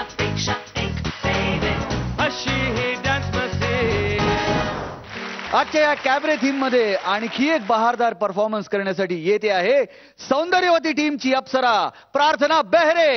एकापेक्षा एक बेबी अशी ही डान्स मस्ती. आजच्या या कॅबरे थीम मध्ये आणखी एक बहारदार परफॉर्मन्स करण्यासाठी येते आहे सौंदर्यवती टीमची अप्सरा प्रार्थना बेहरे.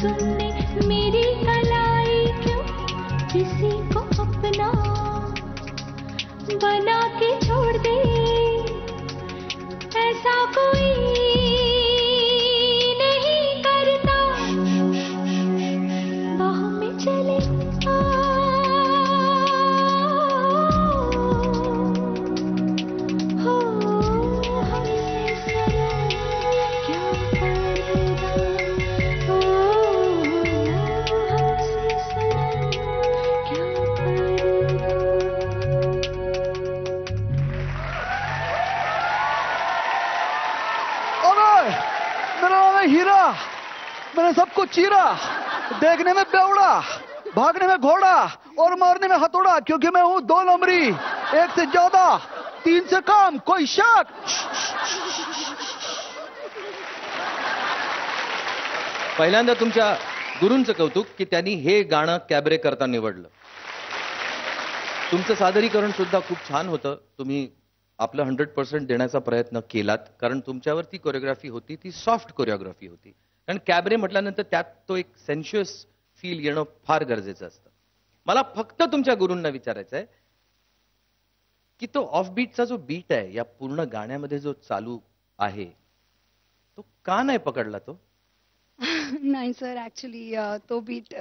तुमने मेरी कलाई क्यों किसी को अपना बना के छोड़ दे, ऐसा कोई नहीं करता, बाहों में चले हीरा, मैंने सबको चीरा, देखने में बेवड़ा, भागने में घोड़ा और मारने में हथौड़ा, क्योंकि मैं हूं 2 नंबरी, 1 से ज्यादा, 3 से कम, कोई शक. पहिल्यांदा तुमच्या गुरूंचं कौतुक की त्यांनी हे गाणं कॅबरे करता निवडलं. तुमचं सादरीकरण सुद्धा खूप छान होतं. तुम्ही आपलं 100% देण्याचा प्रयत्न केलात, कारण तुमच्यावर ती कोरिओग्राफी होती, ती सॉफ्ट कोरिओग्राफी होती. कारण कॅबरे म्हटल्यानंतर त्यात तो एक सेन्शुअस फील येणं फार गरजेचं असतं. मला फक्त तुमच्या गुरूंना विचारायचं आहे की तो ऑफ बीटचा जो बीट आहे या पूर्ण गाण्यामध्ये जो चालू आहे तो का नाही पकडला तो? नाही सर, ऍक्च्युली तो बीट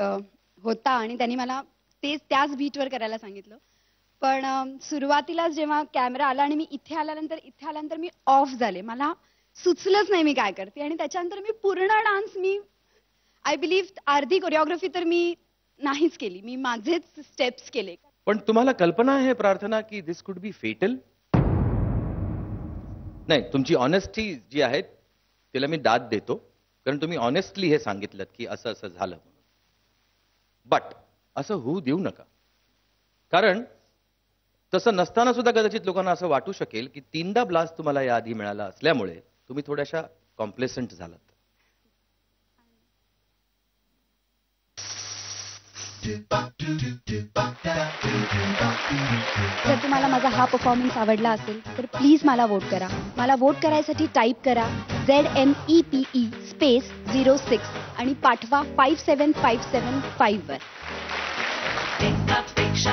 होता आणि त्यांनी मला त्याच बीटवर करायला सांगितलं. पण सुरुवातीला जेव्हा कॅमेरा आला आणि मी इथे आल्यानंतर मी ऑफ झाले. मला सुचलंच नाही मी काय करते, आणि त्याच्यानंतर मी पूर्ण डान्स आय बिलीव्ह अर्धी कोरिओग्राफी तर मी नाहीच केली, मी माझेच स्टेप्स केले. पण तुम्हाला कल्पना आहे प्रार्थना की दिस कुड बी फेटल? नाही, तुमची ऑनेस्टी जी आहे तिला मी दाद देतो, कारण तुम्ही ऑनेस्टली हे सांगितलं की असं असं झालं म्हणून. बट असं होऊ देऊ नका, कारण तसं नसताना सुद्धा कदाचित लोकांना असं वाटू शकेल की 3दा ब्लास्ट तुम्हाला याआधी मिळाला असल्यामुळे तुम्ही थोड्याशा कॉम्प्लेसंट झालात. जर तुम्हाला माझा हा परफॉर्मन्स आवडला असेल तर प्लीज मला वोट करा. मला वोट करायसाठी टाईप करा ZMEPE स्पेस 06 आणि पाठवा 57575 वर. एकापेक्षा